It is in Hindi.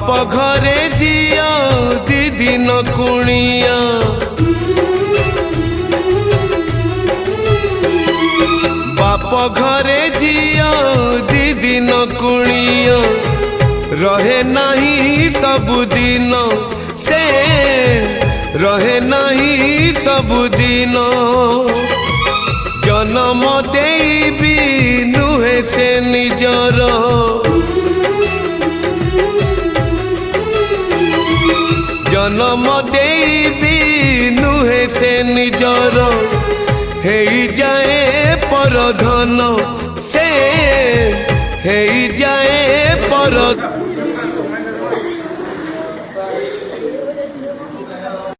बाप घरे झिया दी दिन कुणिया बाप घरे झिया दी दिन कुणिया रहे नहीं सबुदिन से रहे नहीं सबुदिन जन्म देबी नुहे से निजर जन्म देबी नुहे से निजर हे जाए पर धन से हे जाए पर